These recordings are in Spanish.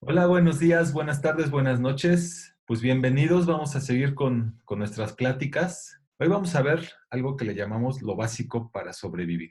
Hola, buenos días, buenas tardes, buenas noches. Pues bienvenidos, vamos a seguir con nuestras pláticas. Hoy vamos a ver algo que le llamamos lo básico para sobrevivir.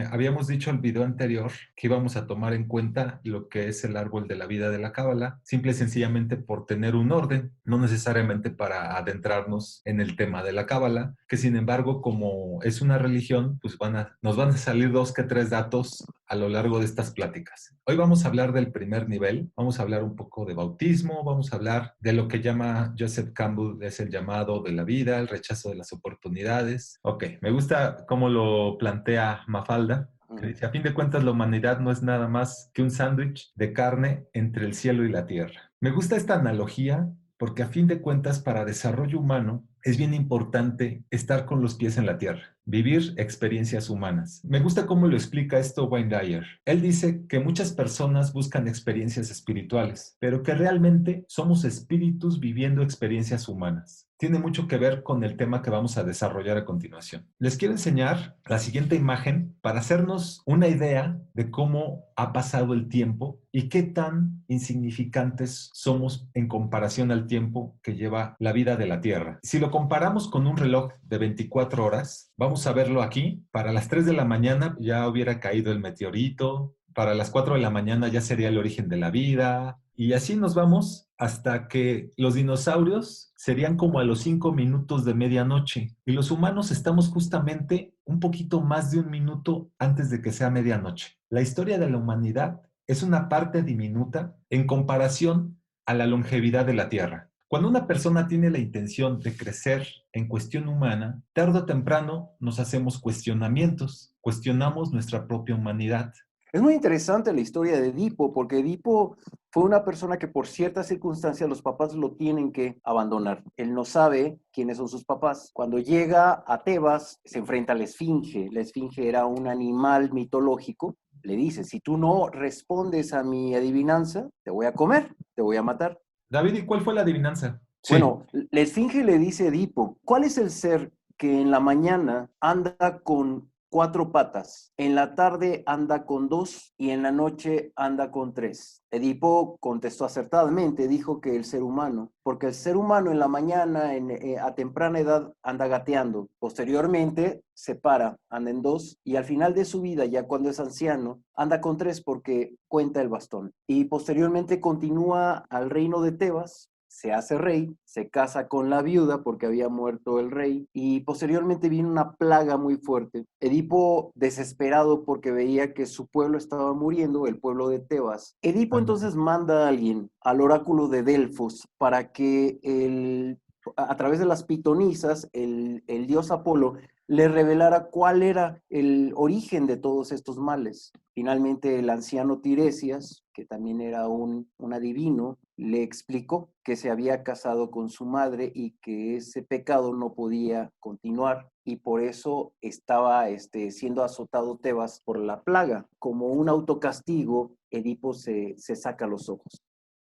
Habíamos dicho en el video anterior que íbamos a tomar en cuenta lo que es el árbol de la vida de la Cábala, simple y sencillamente por tener un orden, no necesariamente para adentrarnos en el tema de la Cábala, que sin embargo, como es una religión, pues nos van a salir dos que tres datos a lo largo de estas pláticas. Hoy vamos a hablar del primer nivel, vamos a hablar un poco de bautismo, vamos a hablar de lo que llama Joseph Campbell, es el llamado de la vida, el rechazo de las oportunidades. Ok, me gusta cómo lo plantea Mafalda, que Ujú. dice, a fin de cuentas la humanidad no es nada más que un sándwich de carne entre el cielo y la tierra. Me gusta esta analogía porque a fin de cuentas para desarrollo humano es bien importante estar con los pies en la tierra, vivir experiencias humanas. Me gusta cómo lo explica esto Wayne Dyer. Él dice que muchas personas buscan experiencias espirituales, pero que realmente somos espíritus viviendo experiencias humanas. Tiene mucho que ver con el tema que vamos a desarrollar a continuación. Les quiero enseñar la siguiente imagen para hacernos una idea de cómo ha pasado el tiempo y qué tan insignificantes somos en comparación al tiempo que lleva la vida de la Tierra. Si lo comparamos con un reloj de 24 horas, vamos a verlo aquí. Para las 3 de la mañana ya hubiera caído el meteorito, para las 4 de la mañana ya sería el origen de la vida, y así nos vamos hasta que los dinosaurios serían como a los 5 minutos de medianoche y los humanos estamos justamente un poquito más de un minuto antes de que sea medianoche. La historia de la humanidad es una parte diminuta en comparación a la longevidad de la Tierra. Cuando una persona tiene la intención de crecer en cuestión humana, tarde o temprano nos hacemos cuestionamientos, cuestionamos nuestra propia humanidad. Es muy interesante la historia de Edipo, porque Edipo fue una persona que por ciertas circunstancias los papás lo tienen que abandonar. Él no sabe quiénes son sus papás. Cuando llega a Tebas, se enfrenta a la Esfinge. La Esfinge era un animal mitológico. Le dice, si tú no respondes a mi adivinanza, te voy a comer, te voy a matar. David, ¿y cuál fue la adivinanza? Sí. Bueno, la Esfinge le dice a Edipo, ¿cuál es el ser que en la mañana anda con cuatro patas, en la tarde anda con dos y en la noche anda con tres? Edipo contestó acertadamente, dijo que el ser humano, porque el ser humano en la mañana, a temprana edad, anda gateando, posteriormente se para, anda en dos y al final de su vida, ya cuando es anciano, anda con tres porque cuenta el bastón. Y posteriormente continúa al reino de Tebas, se hace rey, se casa con la viuda porque había muerto el rey y posteriormente viene una plaga muy fuerte. Edipo, desesperado porque veía que su pueblo estaba muriendo, el pueblo de Tebas, Edipo Ándale. entonces manda a alguien al oráculo de Delfos para que a través de las pitonisas, el dios Apolo le revelara cuál era el origen de todos estos males. Finalmente el anciano Tiresias, que también era un adivino, le explicó que se había casado con su madre y que ese pecado no podía continuar y por eso estaba siendo azotado Tebas por la plaga. Como un autocastigo, Edipo se saca los ojos.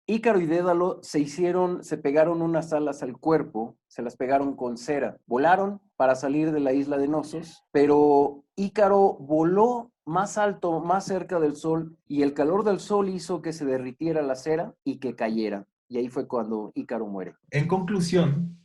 Ícaro y Dédalo se pegaron unas alas al cuerpo, se las pegaron con cera, volaron para salir de la isla de Nosos, pero Ícaro voló más alto, más cerca del sol, y el calor del sol hizo que se derritiera la cera y que cayera. Y ahí fue cuando Ícaro muere. En conclusión,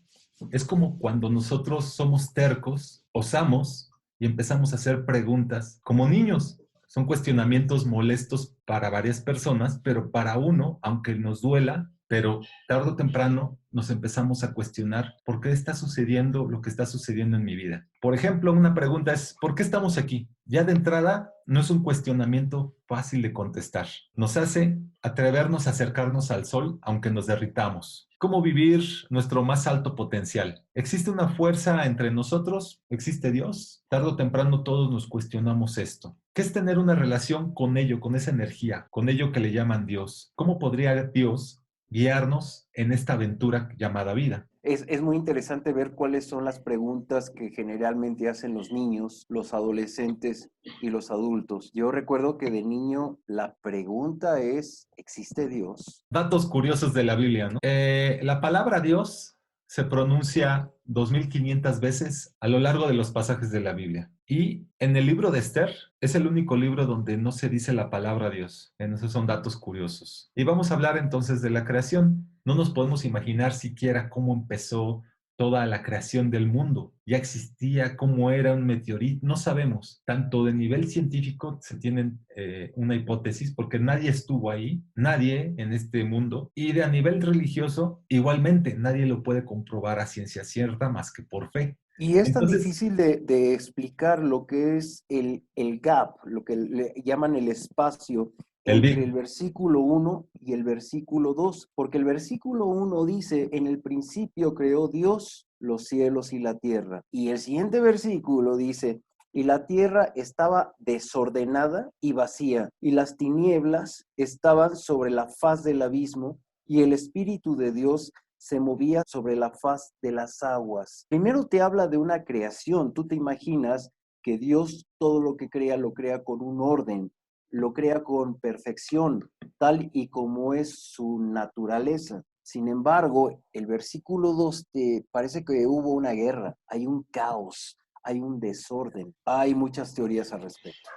es como cuando nosotros somos tercos, osamos y empezamos a hacer preguntas como niños. Son cuestionamientos molestos para varias personas, pero para uno, aunque nos duela, pero tarde o temprano nos empezamos a cuestionar por qué está sucediendo lo que está sucediendo en mi vida. Por ejemplo, una pregunta es, ¿por qué estamos aquí? Ya de entrada, no es un cuestionamiento fácil de contestar. Nos hace atrevernos a acercarnos al sol aunque nos derritamos. ¿Cómo vivir nuestro más alto potencial? ¿Existe una fuerza entre nosotros? ¿Existe Dios? Tarde o temprano todos nos cuestionamos esto. ¿Qué es tener una relación con ello, con esa energía, con ello que le llaman Dios? ¿Cómo podría Dios guiarnos en esta aventura llamada vida? Es muy interesante ver cuáles son las preguntas que generalmente hacen los niños, los adolescentes y los adultos. Yo recuerdo que de niño la pregunta es, ¿existe Dios? Datos curiosos de la Biblia, ¿no? La palabra Dios se pronuncia 2500 veces a lo largo de los pasajes de la Biblia. Y en el libro de Esther es el único libro donde no se dice la palabra Dios. En esos son datos curiosos. Y vamos a hablar entonces de la creación. No nos podemos imaginar siquiera cómo empezó toda la creación del mundo. Ya existía, cómo era un meteorito, no sabemos. Tanto de nivel científico se tienen una hipótesis porque nadie estuvo ahí, nadie en este mundo. Y de a nivel religioso, igualmente, nadie lo puede comprobar a ciencia cierta más que por fe. Y es tan Entonces, difícil de explicar lo que es el gap, lo que le llaman el espacio el entre el Big, versículo 1 y el versículo 2, porque el versículo 1 dice, en el principio creó Dios los cielos y la tierra. Y el siguiente versículo dice, y la tierra estaba desordenada y vacía, y las tinieblas estaban sobre la faz del abismo, y el Espíritu de Dios se movía sobre la faz de las aguas. Primero te habla de una creación. Tú te imaginas que Dios todo lo que crea lo crea con un orden, lo crea con perfección, tal y como es su naturaleza. Sin embargo, el versículo 2 te parece que hubo una guerra, hay un caos, hay un desorden, hay muchas teorías al respecto.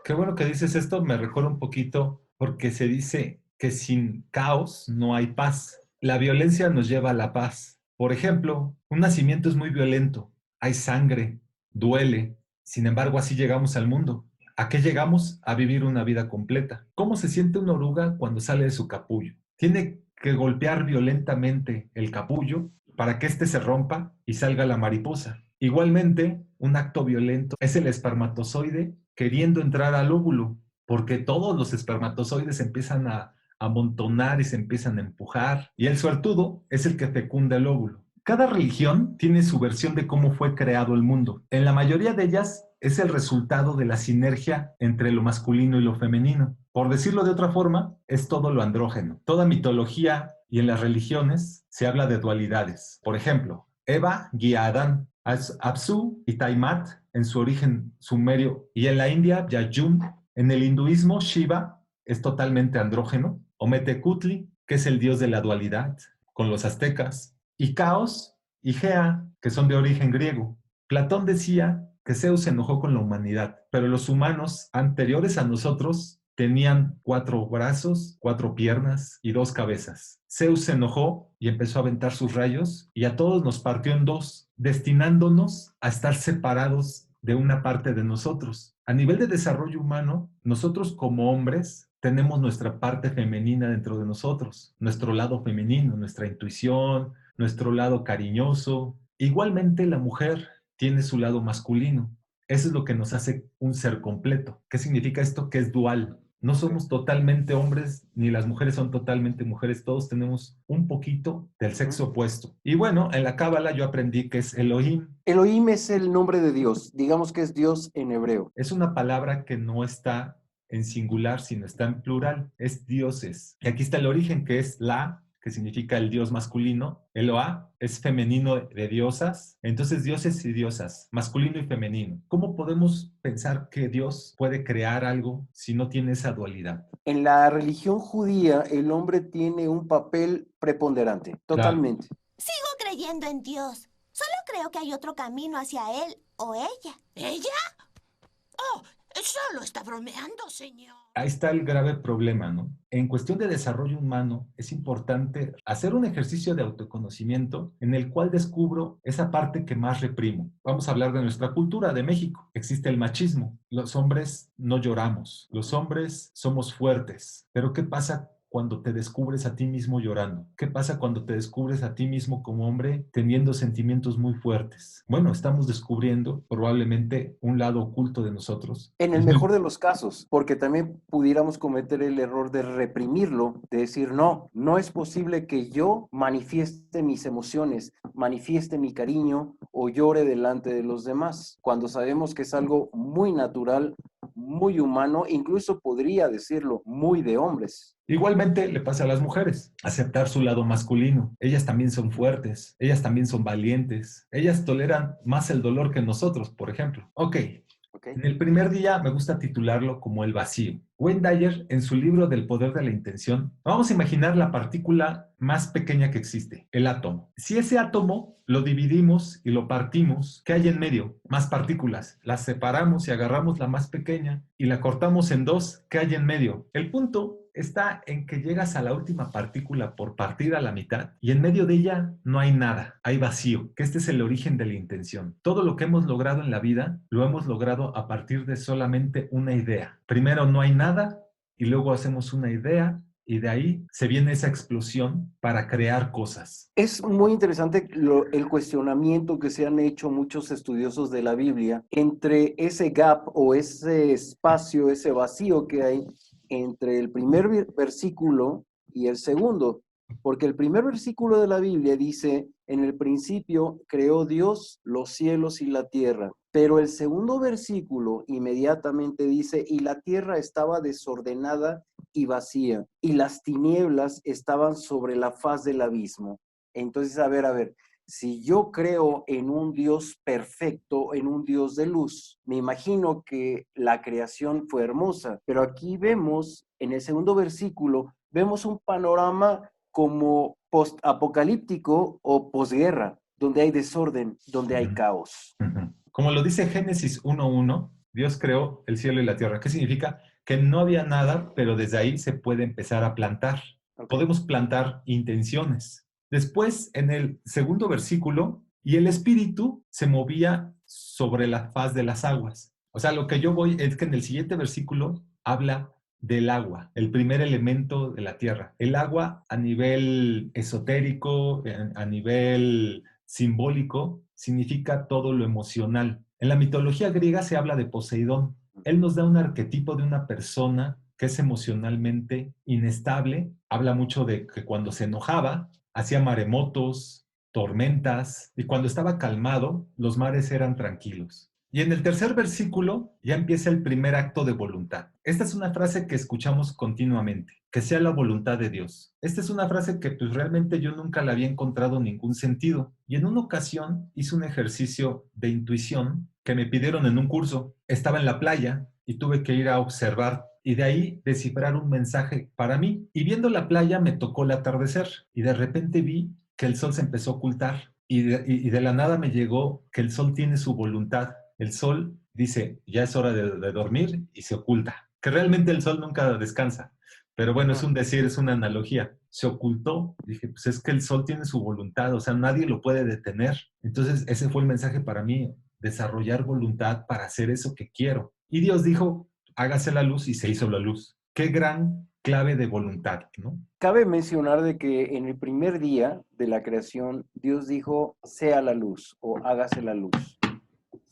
qué bueno que dices esto, me recuerda un poquito porque se dice que sin caos no hay paz. La violencia nos lleva a la paz. Por ejemplo, un nacimiento es muy violento, hay sangre, duele, sin embargo así llegamos al mundo. ¿A qué llegamos? A vivir una vida completa. ¿Cómo se siente una oruga cuando sale de su capullo? Tiene que golpear violentamente el capullo para que éste se rompa y salga la mariposa. Igualmente, un acto violento es el espermatozoide queriendo entrar al óvulo, porque todos los espermatozoides empiezan a amontonar y se empiezan a empujar, y el suertudo es el que fecunda el óvulo. Cada religión tiene su versión de cómo fue creado el mundo. En la mayoría de ellas es el resultado de la sinergia entre lo masculino y lo femenino. Por decirlo de otra forma, es todo lo andrógeno. Toda mitología y en las religiones se habla de dualidades. Por ejemplo, Eva guía a Adán, Apsu y Taimat en su origen sumerio, y en la India, Yajun. En el hinduismo, Shiva es totalmente andrógeno, o Metecutli, que es el dios de la dualidad, con los aztecas, y Caos y Gea, que son de origen griego. Platón decía que Zeus se enojó con la humanidad, pero los humanos anteriores a nosotros tenían 4 brazos, 4 piernas y 2 cabezas. Zeus se enojó y empezó a aventar sus rayos y a todos nos partió en 2, destinándonos a estar separados de una parte de nosotros. A nivel de desarrollo humano, nosotros como hombres tenemos nuestra parte femenina dentro de nosotros, nuestro lado femenino, nuestra intuición, nuestro lado cariñoso. Igualmente la mujer tiene su lado masculino. Eso es lo que nos hace un ser completo. ¿Qué significa esto? Que es dual. No somos totalmente hombres, ni las mujeres son totalmente mujeres, todos tenemos un poquito del sexo opuesto. Y bueno, en la Cábala yo aprendí que es Elohim. Elohim es el nombre de Dios, digamos que es Dios en hebreo. Es una palabra que no está en singular, sino está en plural, es dioses. Y aquí está el origen, que es la, que significa el dios masculino, Eloah es femenino de diosas, entonces dioses y diosas, masculino y femenino. ¿Cómo podemos pensar que Dios puede crear algo si no tiene esa dualidad? En la religión judía, el hombre tiene un papel preponderante, Claro. totalmente. Sigo creyendo en Dios. Solo creo que hay otro camino hacia él o ella. ¿Ella? Oh, solo está bromeando, señor. Ahí está el grave problema, ¿no? En cuestión de desarrollo humano, es importante hacer un ejercicio de autoconocimiento en el cual descubro esa parte que más reprimo. Vamos a hablar de nuestra cultura, de México. Existe el machismo. Los hombres no lloramos. Los hombres somos fuertes. Pero ¿qué pasa cuando te descubres a ti mismo llorando? ¿Qué pasa cuando te descubres a ti mismo como hombre teniendo sentimientos muy fuertes? Bueno, estamos descubriendo probablemente un lado oculto de nosotros. En el mejor de los casos, porque también pudiéramos cometer el error de reprimirlo, de decir, no, no es posible que yo manifieste mis emociones, manifieste mi cariño o llore delante de los demás, cuando sabemos que es algo muy natural, muy humano, incluso podría decirlo, muy de hombres. Igualmente le pasa a las mujeres, aceptar su lado masculino. Ellas también son fuertes, ellas también son valientes, ellas toleran más el dolor que nosotros, por ejemplo. Ok, ¿ok? En el primer día me gusta titularlo como el vacío. Wayne Dyer, en su libro del poder de la intención, vamos a imaginar la partícula más pequeña que existe, el átomo. Si ese átomo lo dividimos y lo partimos, ¿qué hay en medio? Más partículas. Las separamos y agarramos la más pequeña y la cortamos en dos, ¿qué hay en medio? El punto está en que llegas a la última partícula por partir a la mitad y en medio de ella no hay nada, hay vacío, que este es el origen de la intención. Todo lo que hemos logrado en la vida lo hemos logrado a partir de solamente una idea. Primero no hay nada y luego hacemos una idea y de ahí se viene esa explosión para crear cosas. Es muy interesante el cuestionamiento que se han hecho muchos estudiosos de la Biblia entre ese gap o ese espacio, ese vacío que hay entre el primer versículo y el segundo. Porque el primer versículo de la Biblia dice, en el principio creó Dios los cielos y la tierra. Pero el segundo versículo inmediatamente dice, y la tierra estaba desordenada y vacía, y las tinieblas estaban sobre la faz del abismo. Entonces, a ver, si yo creo en un Dios perfecto, en un Dios de luz, me imagino que la creación fue hermosa, pero aquí vemos, en el segundo versículo, vemos un panorama como post-apocalíptico o posguerra, donde hay desorden, donde hay caos. Como lo dice Génesis 1:1, Dios creó el cielo y la tierra. ¿Qué significa? Que no había nada, pero desde ahí se puede empezar a plantar. Okay. Podemos plantar intenciones. Después, en el segundo versículo, y el espíritu se movía sobre la faz de las aguas. O sea, lo que yo voy es que en el siguiente versículo habla del agua, el primer elemento de la tierra. El agua a nivel esotérico, a nivel simbólico, significa todo lo emocional. En la mitología griega se habla de Poseidón. Él nos da un arquetipo de una persona que es emocionalmente inestable. Habla mucho de que cuando se enojaba, hacía maremotos, tormentas, y cuando estaba calmado, los mares eran tranquilos. Y en el tercer versículo ya empieza el primer acto de voluntad. Esta es una frase que escuchamos continuamente, que sea la voluntad de Dios. Esta es una frase que pues realmente yo nunca le había encontrado ningún sentido. Y en una ocasión hice un ejercicio de intuición que me pidieron en un curso. Estaba en la playa y tuve que ir a observar y de ahí descifrar un mensaje para mí. Y viendo la playa me tocó el atardecer y de repente vi que el sol se empezó a ocultar y de la nada me llegó que el sol tiene su voluntad. El sol dice, ya es hora de dormir y se oculta. Que realmente el sol nunca descansa. Pero bueno, es un decir, es una analogía. Se ocultó. Dije, pues es que el sol tiene su voluntad, o sea, nadie lo puede detener. Entonces, ese fue el mensaje para mí, desarrollar voluntad para hacer eso que quiero. Y Dios dijo, hágase la luz y se hizo la luz. Qué gran clave de voluntad, ¿no? Cabe mencionar de que en el primer día de la creación, Dios dijo, sea la luz o hágase la luz.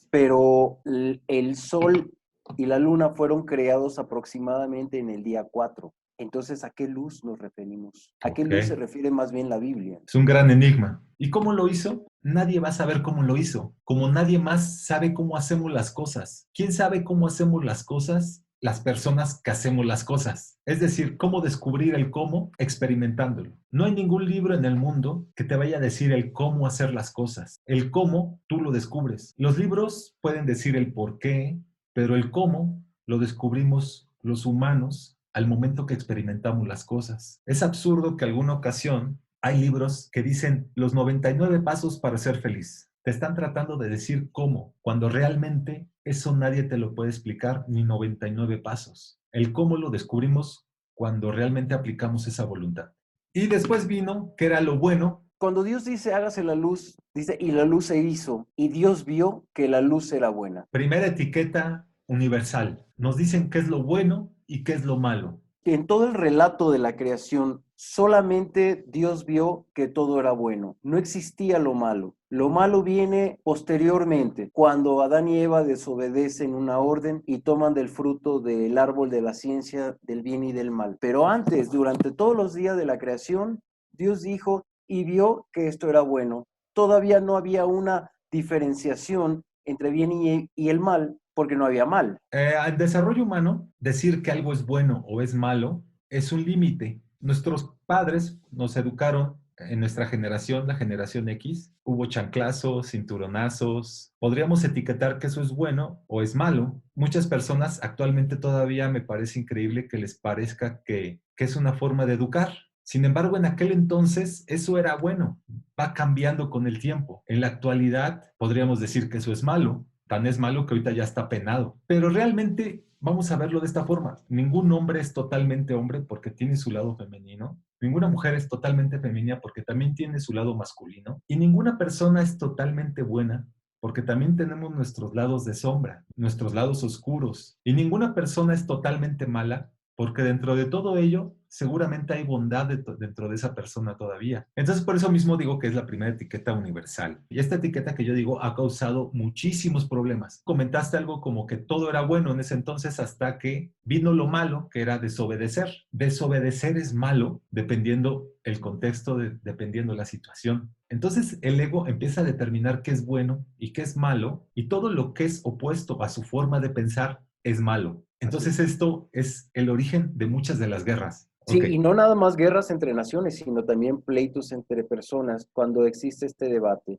Pero el sol y la luna fueron creados aproximadamente en el día 4. Entonces, ¿a qué luz nos referimos? ¿A qué luz se refiere más bien la Biblia? Es un gran enigma. ¿Y cómo lo hizo? Nadie va a saber cómo lo hizo. Como nadie más sabe cómo hacemos las cosas. ¿Quién sabe cómo hacemos las cosas? Las personas que hacemos las cosas. Es decir, cómo descubrir el cómo experimentándolo. No hay ningún libro en el mundo que te vaya a decir el cómo hacer las cosas. El cómo tú lo descubres. Los libros pueden decir el por qué, pero el cómo lo descubrimos los humanos al momento que experimentamos las cosas. Es absurdo que alguna ocasión hay libros que dicen los 99 pasos para ser feliz. Te están tratando de decir cómo, cuando realmente eso nadie te lo puede explicar, ni 99 pasos. El cómo lo descubrimos cuando realmente aplicamos esa voluntad. Y después vino, que era lo bueno. Cuando Dios dice, hágase la luz, dice, y la luz se hizo, y Dios vio que la luz era buena. Primera etiqueta universal. Nos dicen qué es lo bueno y qué es lo malo. En todo el relato de la creación, solamente Dios vio que todo era bueno. No existía lo malo. Lo malo viene posteriormente, cuando Adán y Eva desobedecen una orden y toman del fruto del árbol de la ciencia del bien y del mal. Pero antes, durante todos los días de la creación, Dios dijo y vio que esto era bueno. Todavía no había una diferenciación entre bien y el mal, porque no había mal. Al desarrollo humano, decir que algo es bueno o es malo es un límite. Nuestros padres nos educaron en nuestra generación, la generación X, hubo chanclazos, cinturonazos. Podríamos etiquetar que eso es bueno o es malo. Muchas personas actualmente todavía me parece increíble que les parezca que es una forma de educar. Sin embargo, en aquel entonces eso era bueno. Va cambiando con el tiempo. En la actualidad podríamos decir que eso es malo. Tan es malo que ahorita ya está penado. Pero realmente vamos a verlo de esta forma. Ningún hombre es totalmente hombre porque tiene su lado femenino. Ninguna mujer es totalmente femenina porque también tiene su lado masculino. Y ninguna persona es totalmente buena porque también tenemos nuestros lados de sombra, nuestros lados oscuros. Y ninguna persona es totalmente mala porque dentro de todo ello seguramente hay bondad dentro de esa persona todavía. Entonces, por eso mismo digo que es la primera etiqueta universal. Y esta etiqueta que yo digo ha causado muchísimos problemas. Comentaste algo como que todo era bueno en ese entonces hasta que vino lo malo, que era desobedecer. Desobedecer es malo dependiendo el contexto, dependiendo la situación. Entonces, el ego empieza a determinar qué es bueno y qué es malo, y todo lo que es opuesto a su forma de pensar es malo. Entonces, esto es el origen de muchas de las guerras. Sí, Okay. y no nada más guerras entre naciones, sino también pleitos entre personas cuando existe este debate.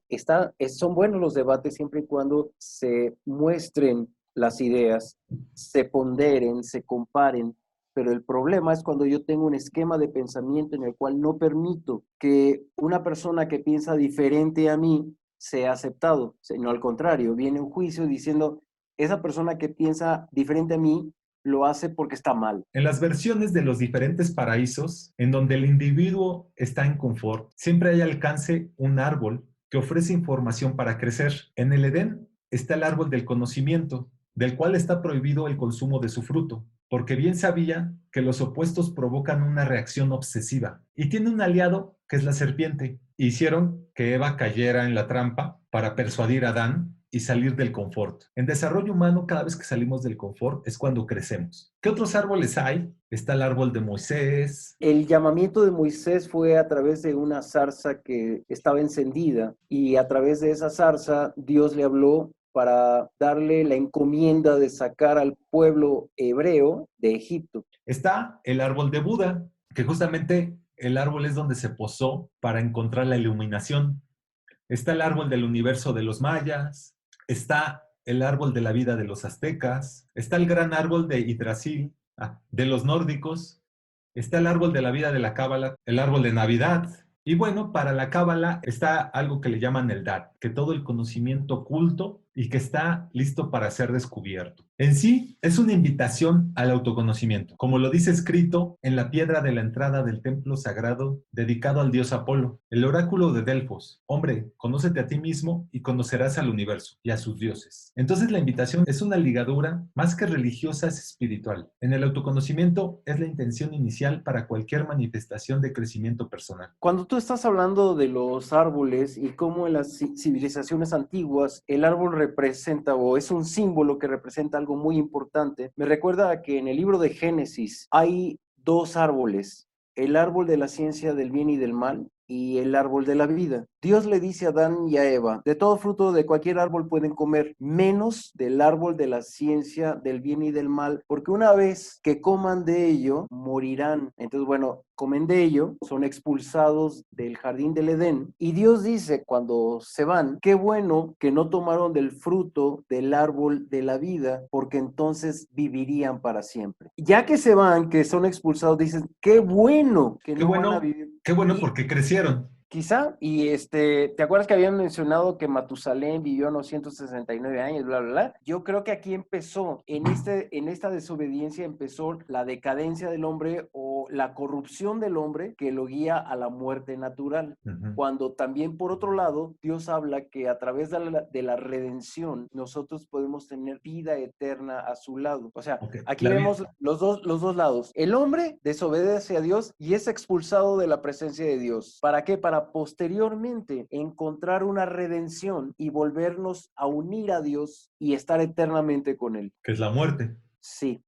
Son buenos los debates siempre y cuando se muestren las ideas, se ponderen, se comparen, pero el problema es cuando yo tengo un esquema de pensamiento en el cual no permito que una persona que piensa diferente a mí sea aceptado, sino al contrario, viene un juicio diciendo, esa persona que piensa diferente a mí lo hace porque está mal. En las versiones de los diferentes paraísos, en donde el individuo está en confort, siempre hay alcance un árbol que ofrece información para crecer. En el Edén está el árbol del conocimiento, del cual está prohibido el consumo de su fruto, porque bien sabía que los opuestos provocan una reacción obsesiva. Y tiene un aliado que es la serpiente. Hicieron que Eva cayera en la trampa para persuadir a Adán y salir del confort. En desarrollo humano, cada vez que salimos del confort es cuando crecemos. ¿Qué otros árboles hay? Está el árbol de Moisés. El llamamiento de Moisés fue a través de una zarza que estaba encendida, y a través de esa zarza Dios le habló para darle la encomienda de sacar al pueblo hebreo de Egipto. Está el árbol de Buda, que justamente el árbol es donde se posó para encontrar la iluminación. Está el árbol del universo de los mayas, está el árbol de la vida de los aztecas, está el gran árbol de Yggdrasil, de los nórdicos, está el árbol de la vida de la cábala, el árbol de Navidad. Y bueno, para la cábala está algo que le llaman el Dat, que todo el conocimiento oculto y que está listo para ser descubierto. En sí, es una invitación al autoconocimiento, como lo dice escrito en la piedra de la entrada del templo sagrado dedicado al dios Apolo, el oráculo de Delfos. Hombre, conócete a ti mismo y conocerás al universo y a sus dioses. Entonces la invitación es una ligadura más que religiosa, es espiritual. En el autoconocimiento es la intención inicial para cualquier manifestación de crecimiento personal. Cuando tú estás hablando de los árboles y cómo en las civilizaciones antiguas el árbol representa o es un símbolo que representa algo muy importante, me recuerda a que en el libro de Génesis hay dos árboles: el árbol de la ciencia del bien y del mal y el árbol de la vida. Dios le dice a Adán y a Eva, de todo fruto de cualquier árbol pueden comer, menos del árbol de la ciencia del bien y del mal, porque una vez que coman de ello, morirán. Entonces, bueno, comen de ello, son expulsados del jardín del Edén, y Dios dice cuando se van, qué bueno que no tomaron del fruto del árbol de la vida, porque entonces vivirían para siempre. Ya que se van, que son expulsados, dicen, qué bueno que no van a vivir. Qué bueno Y porque crecieron. quizá, y ¿te acuerdas que habían mencionado que Matusalén vivió unos 169 años, bla, bla, bla? Yo creo que aquí empezó, en esta desobediencia empezó la decadencia del hombre o la corrupción del hombre que lo guía a la muerte natural. Cuando también, por otro lado, Dios habla que a través de la redención nosotros podemos tener vida eterna a su lado. O sea, aquí vemos los dos lados. El hombre desobedece a Dios y es expulsado de la presencia de Dios. ¿Para qué? Para posteriormente encontrar una redención y volvernos a unir a Dios y estar eternamente con Él. Que es la muerte. Sí.